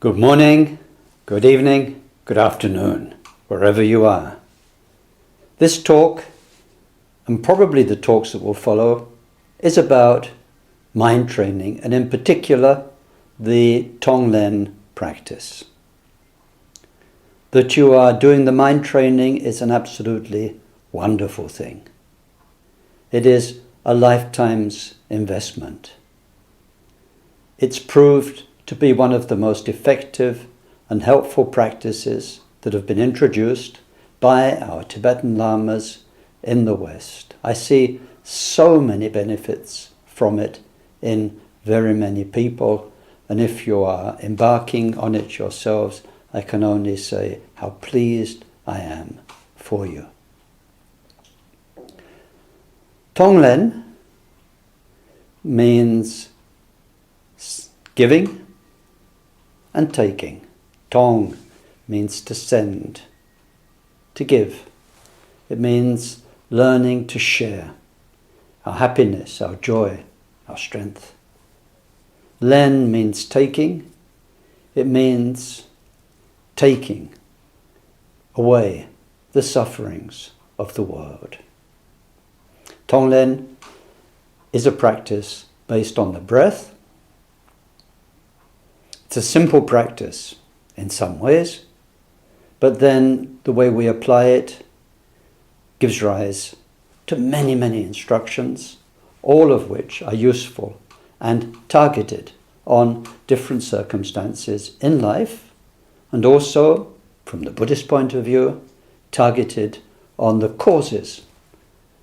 Good morning, good evening, good afternoon, wherever you are. This talk, and probably the talks that will follow, is about mind training, and in particular, the Tonglen practice. That you are doing the mind training is an absolutely wonderful thing. It is a lifetime's investment. It's proved to be one of the most effective and helpful practices that have been introduced by our Tibetan Lamas in the West. I see so many benefits from it in very many people, and if you are embarking on it yourselves, I can only say how pleased I am for you. Tonglen means giving and taking. Tong means to send, to give. It means learning to share our happiness, our joy, our strength. Len means taking. It means taking away the sufferings of the world. Tonglen is a practice based on the breath. It's a simple practice in some ways, but then the way we apply it gives rise to many, many instructions, all of which are useful and targeted on different circumstances in life, and also, from the Buddhist point of view, targeted on the causes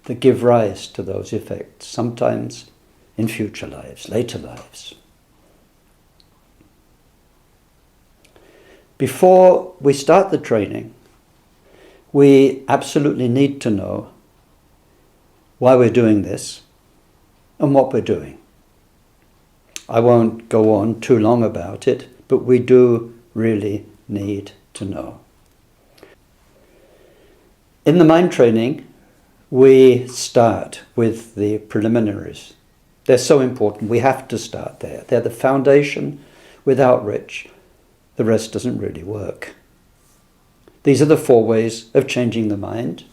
that give rise to those effects, sometimes in future lives, later lives. Before we start the training, we absolutely need to know why we're doing this and what we're doing. I won't go on too long about it, but we do really need to know. In the mind training, we start with the preliminaries. They're so important. We have to start there. They're the foundation without which the rest doesn't really work. These are the 4 ways of changing the mind,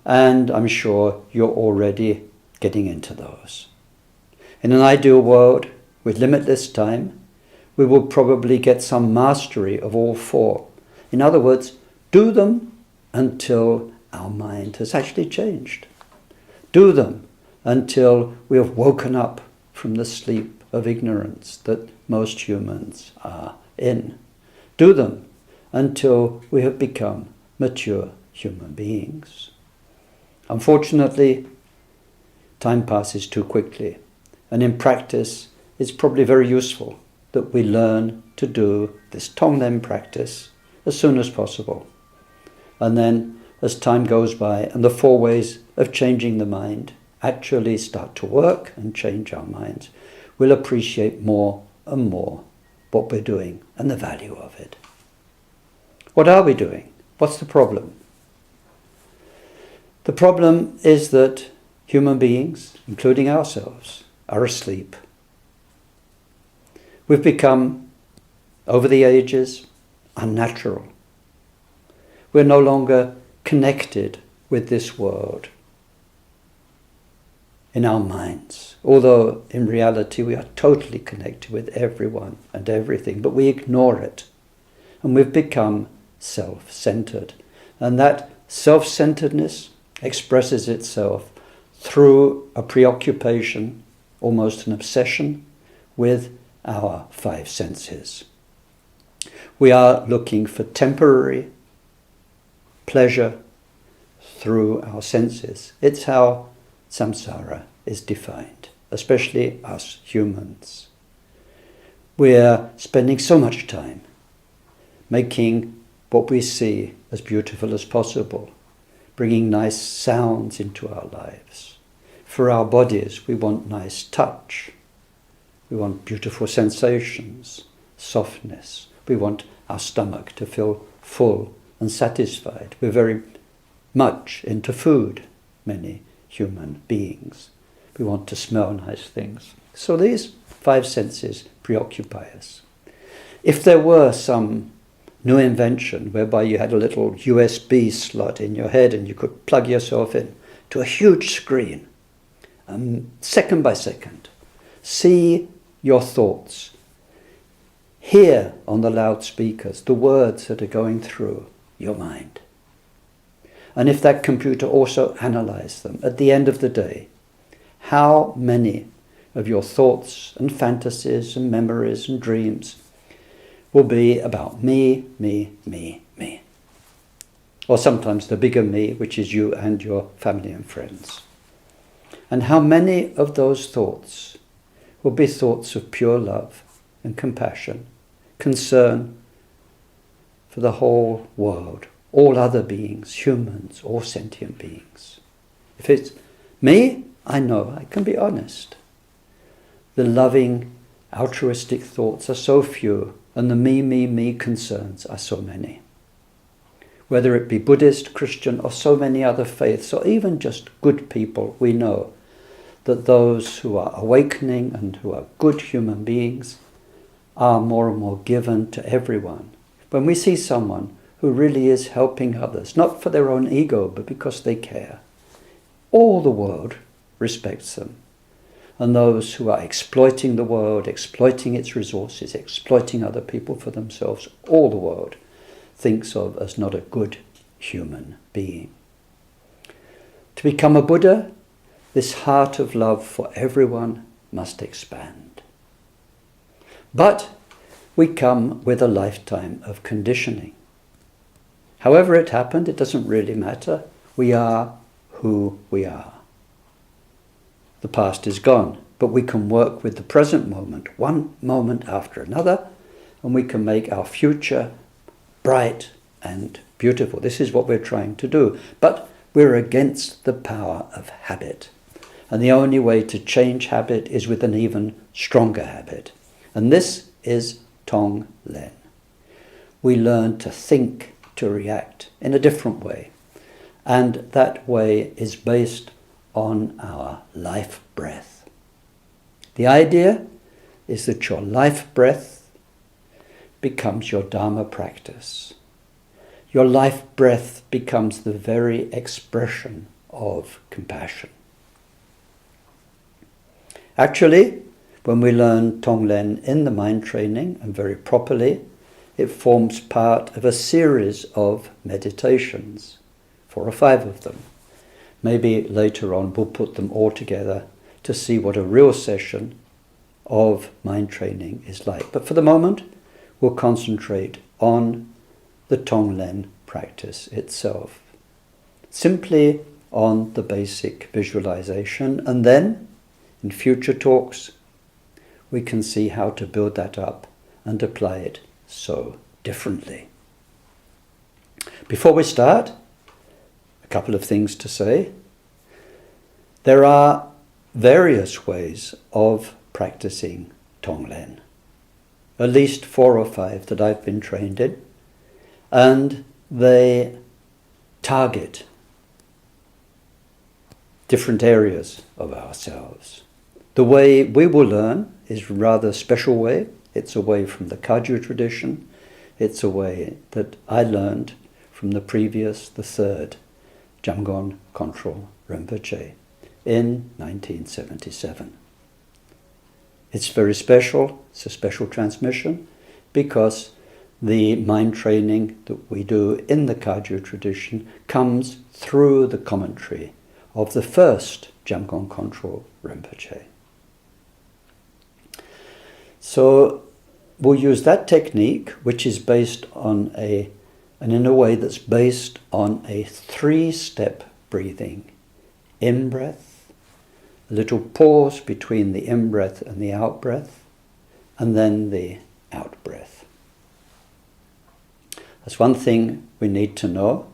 and I'm sure you're already getting into those. In an ideal world, with limitless time, we will probably get some mastery of all 4. In other words, do them until our mind has actually changed. Do them until we have woken up from the sleep of ignorance that most humans are in. Do them until we have become mature human beings. Unfortunately, time passes too quickly, and in practice it's probably very useful that we learn to do this Tonglen practice as soon as possible. And then, as time goes by and the 4 ways of changing the mind actually start to work and change our minds, we'll appreciate more and more what we're doing and the value of it. What are we doing? What's the problem? The problem is that human beings, including ourselves, are asleep. We've become, over the ages, unnatural. We're no longer connected with this world in our minds, although in reality we are totally connected with everyone and everything, but we ignore it, and we've become self-centered. And that self-centeredness expresses itself through a preoccupation, almost an obsession, with our 5 senses. We are looking for temporary pleasure through our senses. It's how samsara is defined, especially us humans. We're spending so much time making what we see as beautiful as possible, bringing nice sounds into our lives. For our bodies, we want nice touch. We want beautiful sensations, softness. We want our stomach to feel full and satisfied. We're very much into food, many human beings. We want to smell nice things. So these 5 senses preoccupy us. If there were some new invention whereby you had a little USB slot in your head and you could plug yourself in to a huge screen, second by second, see your thoughts, hear on the loudspeakers the words that are going through your mind. And if that computer also analyzed them, at the end of the day, how many of your thoughts and fantasies and memories and dreams will be about me, me, me, me. Or sometimes the bigger me, which is you and your family and friends. And how many of those thoughts will be thoughts of pure love and compassion, concern for the whole world, all other beings, humans or sentient beings. If it's me, I know, I can be honest. The loving, altruistic thoughts are so few, and the me, me, me concerns are so many. Whether it be Buddhist, Christian, or so many other faiths, or even just good people, we know that those who are awakening and who are good human beings are more and more given to everyone. When we see someone who really is helping others, not for their own ego, but because they care, all the world respects them. And those who are exploiting the world, exploiting its resources, exploiting other people for themselves, all the world thinks of as not a good human being. To become a Buddha, this heart of love for everyone must expand. But we come with a lifetime of conditioning. However it happened, it doesn't really matter. We are who we are. The past is gone, but we can work with the present moment, one moment after another, and we can make our future bright and beautiful. This is what we're trying to do. But we're against the power of habit. And the only way to change habit is with an even stronger habit. And this is Tonglen. We learn to think, to react in a different way. And that way is based on our life breath. The idea is that your life breath becomes your Dharma practice. Your life breath becomes the very expression of compassion. Actually, when we learn Tonglen in the mind training, and very properly, it forms part of a series of meditations, 4 or 5 of them. Maybe later on we'll put them all together to see what a real session of mind training is like. But for the moment, we'll concentrate on the Tonglen practice itself. Simply on the basic visualization, and then in future talks we can see how to build that up and apply it so differently. Before we start, a couple of things to say. There are various ways of practicing Tonglen, at least 4 or 5 that I've been trained in, and they target different areas of ourselves. The way we will learn is a rather special way. It's a way from the Kagyu tradition. It's a way that I learned from the 3rd Jamgon Khenpo Rinpoche in 1977. It's very special. It's a special transmission because the mind training that we do in the Kagyu tradition comes through the commentary of the 1st Jamgon Khenpo Rinpoche. So we'll use that technique, which is based on and in a way that's based on a 3-step breathing. In-breath, a little pause between the in-breath and the out-breath, and then the out-breath. That's one thing we need to know,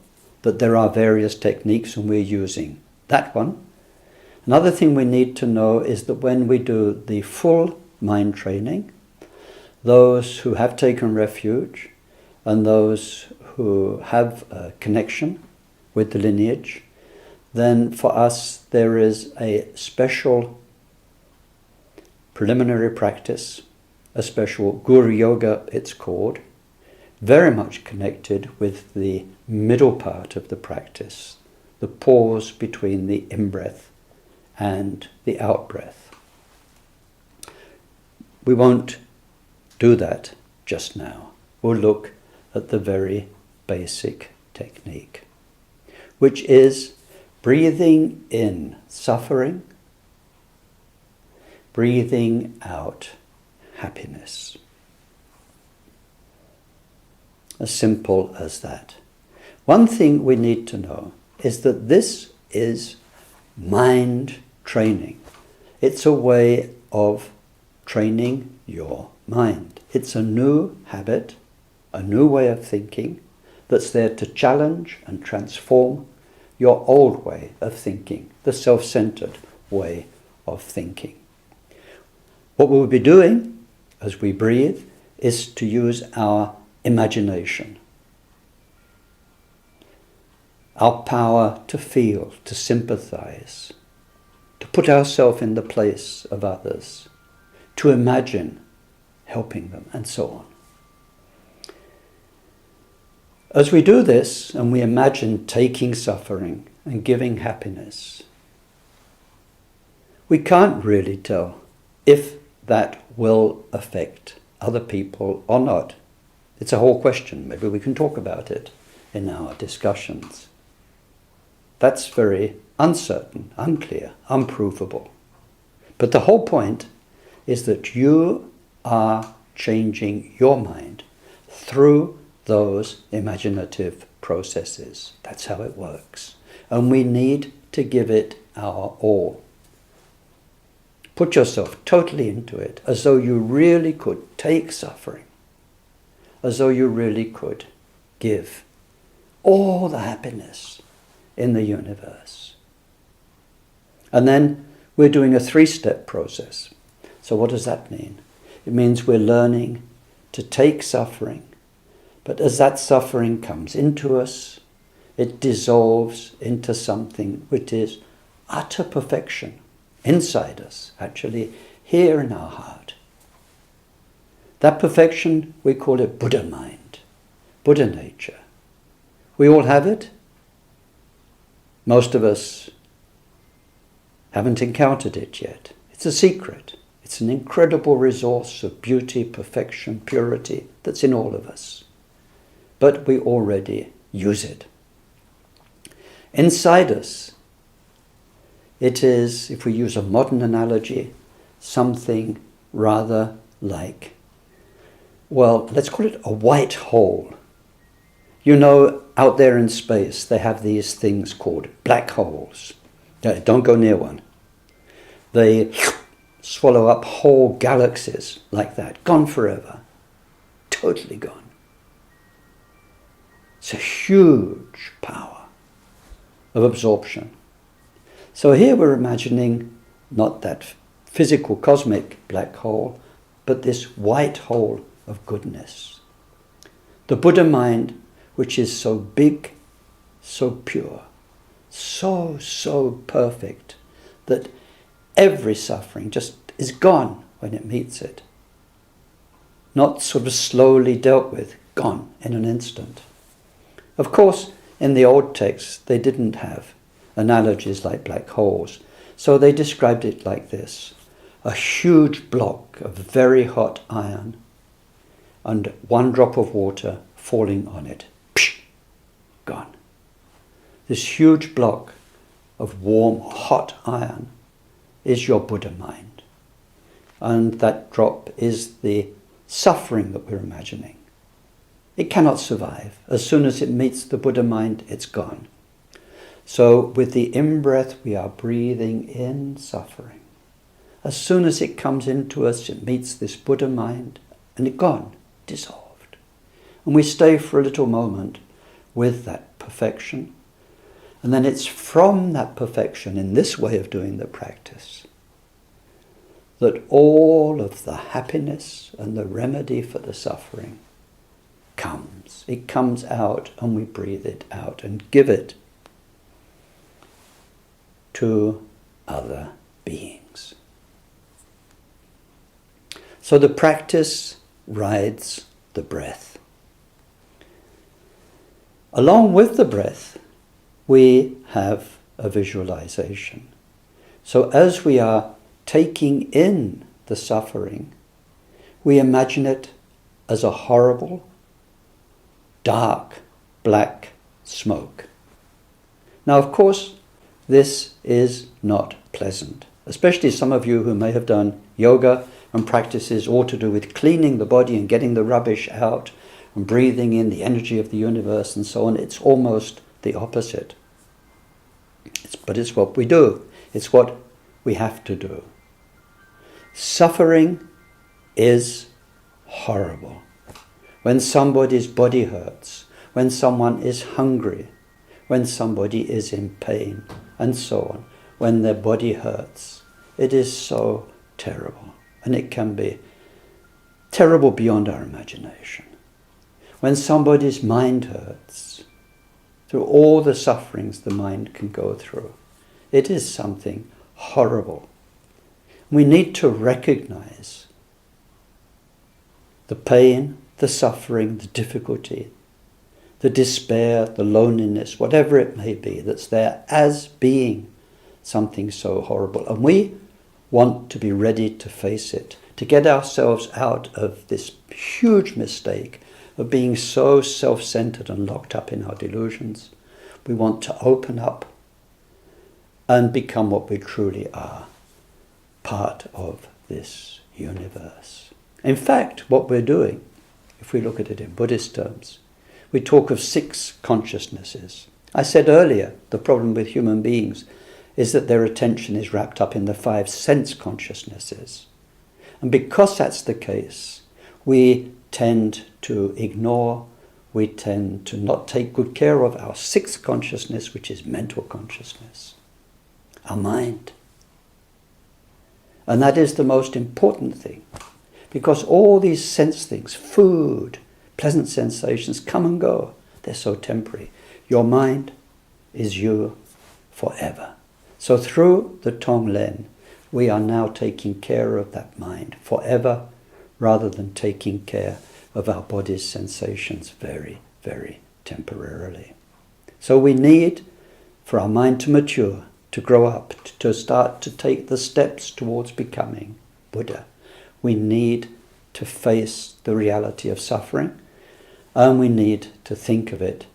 that there are various techniques and we're using that one. Another thing we need to know is that when we do the full mind training, those who have taken refuge and those who have a connection with the lineage, then for us there is a special preliminary practice a special Guru Yoga, it's called, very much connected with the middle part of the practice, the pause between the in-breath and the out-breath. We won't do that just now. We'll look at the very basic technique, which is breathing in suffering, breathing out happiness. As simple as that. One thing we need to know is that this is mind training. It's a way of training your mind. It's a new habit, a new way of thinking that's there to challenge and transform your old way of thinking, the self-centered way of thinking. What we'll be doing as we breathe is to use our imagination, our power to feel, to sympathize, to put ourselves in the place of others, to imagine helping them, and so on. As we do this, and we imagine taking suffering and giving happiness, we can't really tell if that will affect other people or not. It's a whole question. Maybe we can talk about it in our discussions. That's very uncertain, unclear, unprovable. But the whole point is that you are changing your mind through those imaginative processes. That's how it works. And we need to give it our all. Put yourself totally into it, as though you really could take suffering, as though you really could give all the happiness in the universe. And then we're doing a 3-step process. So what does that mean? It means we're learning to take suffering, but as that suffering comes into us, it dissolves into something which is utter perfection inside us, actually here in our heart. That perfection, we call it Buddha mind, Buddha nature. We all have it. Most of us haven't encountered it yet. It's a secret. It's an incredible resource of beauty, perfection, purity that's in all of us. But we already use it. Inside us, it is, if we use a modern analogy, something rather like, well, let's call it a white hole. You know, out there in space, they have these things called black holes. Don't go near one. They swallow up whole galaxies like that, gone forever, totally gone. It's a huge power of absorption. So here we're imagining not that physical cosmic black hole, but this white hole of goodness. The Buddha mind, which is so big, so pure, so perfect, that every suffering just is gone when it meets it. Not sort of slowly dealt with, gone in an instant. Of course, in the old texts, they didn't have analogies like black holes, so they described it like this: a huge block of very hot iron and one drop of water falling on it. Psh, gone. This huge block of warm, hot iron is your Buddha mind. And that drop is the suffering that we're imagining. It cannot survive. As soon as it meets the Buddha mind, it's gone. So with the in-breath, we are breathing in suffering. As soon as it comes into us, it meets this Buddha mind, and it's gone, dissolved. And we stay for a little moment with that perfection. And then it's from that perfection, in this way of doing the practice, that all of the happiness and the remedy for the suffering comes. It comes out, and we breathe it out and give it to other beings. So the practice rides the breath. Along with the breath, we have a visualization. So as we are taking in the suffering, we imagine it as a horrible, dark, black smoke. Now, of course, this is not pleasant, especially some of you who may have done yoga and practices all to do with cleaning the body and getting the rubbish out and breathing in the energy of the universe and so on. It's almost the opposite. But it's what we do. It's what we have to do. Suffering is horrible. When somebody's body hurts, when someone is hungry, when somebody is in pain, and so on, when their body hurts, it is so terrible. And it can be terrible beyond our imagination. When somebody's mind hurts, through all the sufferings the mind can go through, it is something horrible. We need to recognize the pain, the suffering, the difficulty, the despair, the loneliness, whatever it may be, that's there as being something so horrible. And we want to be ready to face it, to get ourselves out of this huge mistake of being so self-centered and locked up in our delusions. We want to open up and become what we truly are, part of this universe. In fact, what we're doing, if we look at it in Buddhist terms, we talk of 6 consciousnesses. I said earlier, the problem with human beings is that their attention is wrapped up in the 5 sense consciousnesses. And because that's the case, we tend to ignore, we tend to not take good care of our 6th consciousness, which is mental consciousness, our mind. And that is the most important thing, because all these sense things, food, pleasant sensations, come and go. They're so temporary. Your mind is you forever. So through the Tonglen, we are now taking care of that mind forever, rather than taking care of our body's sensations very, very temporarily. So we need for our mind to mature, to grow up, to start to take the steps towards becoming Buddha. We need to face the reality of suffering, and we need to think of it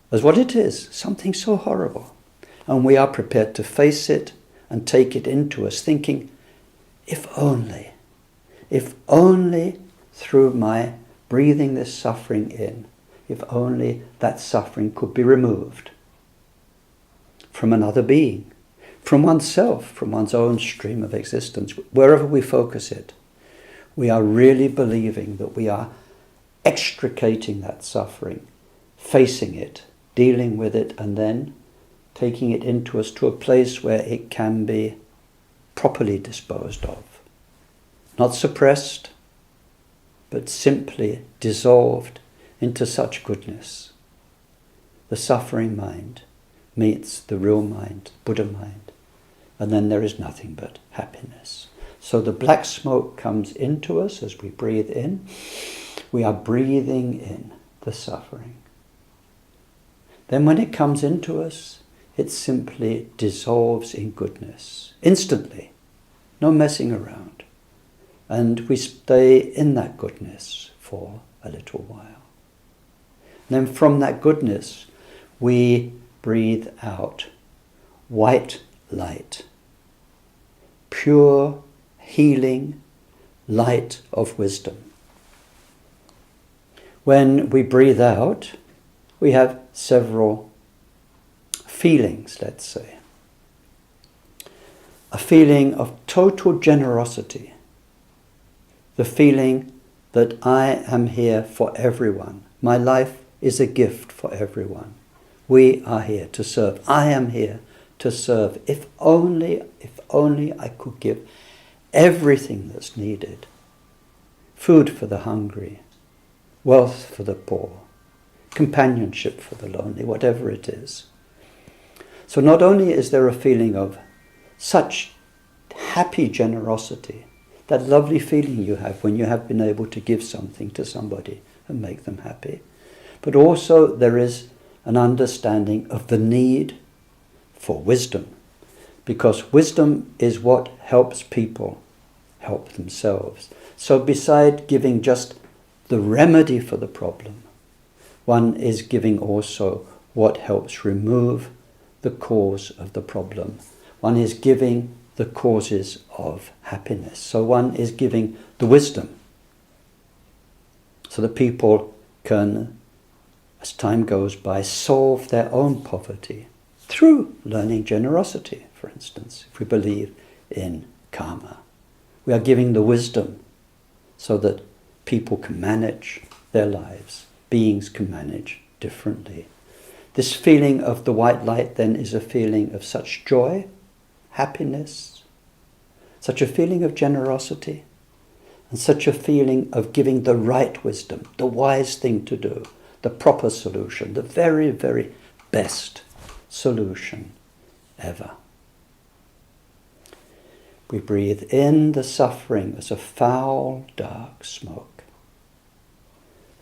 as what it is, something so horrible. And we are prepared to face it and take it into us, thinking, if only through my breathing this suffering in, if only that suffering could be removed from another being, from oneself, from one's own stream of existence, wherever we focus it, we are really believing that we are extricating that suffering, facing it, dealing with it, and then taking it into us to a place where it can be properly disposed of. Not suppressed, but simply dissolved into such goodness. The suffering mind meets the real mind, Buddha mind, and then there is nothing but happiness. So the black smoke comes into us as we breathe in. We are breathing in the suffering. Then when it comes into us, it simply dissolves in goodness, instantly, no messing around. And we stay in that goodness for a little while. And then from that goodness, we breathe out white light, pure, healing light of wisdom. When we breathe out, we have several feelings, let's say. A feeling of total generosity. The feeling that I am here for everyone. My life is a gift for everyone. We are here to serve. I am here to serve. If only I could give everything that's needed. Food for the hungry, wealth for the poor, companionship for the lonely, whatever it is. So not only is there a feeling of such happy generosity, that lovely feeling you have when you have been able to give something to somebody and make them happy. But also there is an understanding of the need for wisdom, because wisdom is what helps people help themselves. So beside giving just the remedy for the problem, one is giving also what helps remove the cause of the problem. One is giving the causes of happiness. So one is giving the wisdom so that people can, as time goes by, solve their own poverty through learning generosity, for instance, if we believe in karma. We are giving the wisdom so that people can manage their lives, beings can manage differently. This feeling of the white light then is a feeling of such joy, happiness, such a feeling of generosity, and such a feeling of giving the right wisdom, the wise thing to do, the proper solution, the very, very best solution ever. We breathe in the suffering as a foul, dark smoke.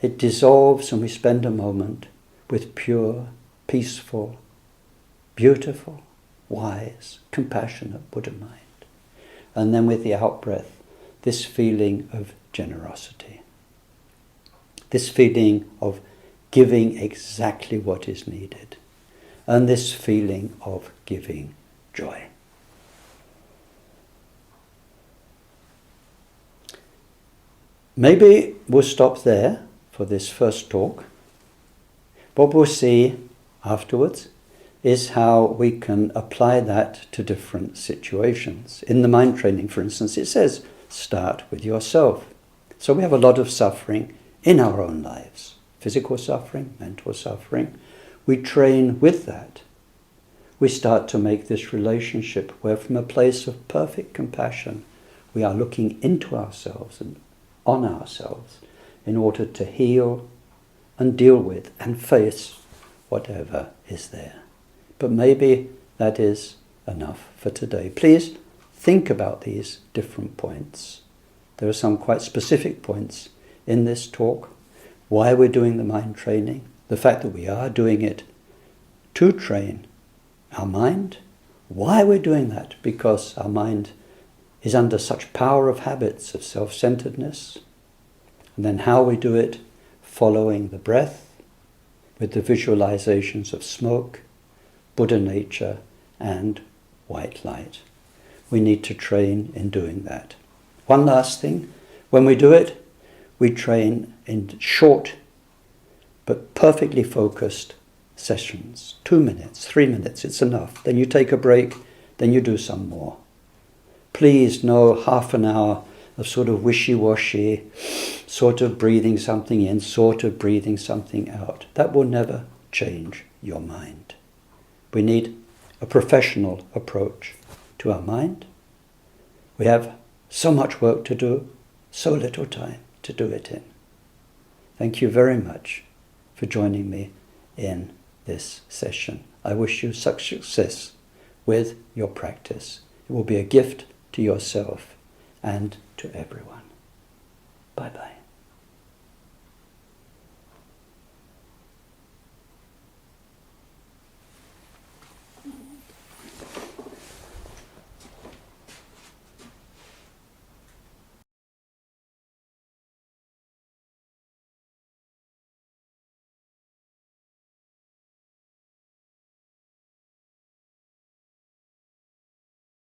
It dissolves and we spend a moment with pure, peaceful, beautiful, wise, compassionate Buddha mind. And then with the out-breath, this feeling of generosity. This feeling of giving exactly what is needed. And this feeling of giving joy. Maybe we'll stop there for this first talk. What we'll see afterwards is how we can apply that to different situations. In the mind training, for instance, it says, start with yourself. So we have a lot of suffering in our own lives. Physical suffering, mental suffering. We train with that. We start to make this relationship where from a place of perfect compassion, we are looking into ourselves and on ourselves in order to heal and deal with and face whatever is there. But maybe that is enough for today. Please think about these different points. There are some quite specific points in this talk. Why we're doing the mind training, the fact that we are doing it to train our mind. Why we're doing that? Because our mind is under such power of habits of self-centeredness. And then how we do it, following the breath, with the visualizations of smoke, Buddha nature, and white light. We need to train in doing that. One last thing, when we do it, we train in short but perfectly focused sessions. 2 minutes, 3 minutes, it's enough. Then you take a break, then you do some more. Please, no half an hour of sort of wishy-washy, sort of breathing something in, sort of breathing something out. That will never change your mind. We need a professional approach to our mind. We have so much work to do, so little time to do it in. Thank you very much for joining me in this session. I wish you such success with your practice. It will be a gift to yourself and to everyone. Bye-bye.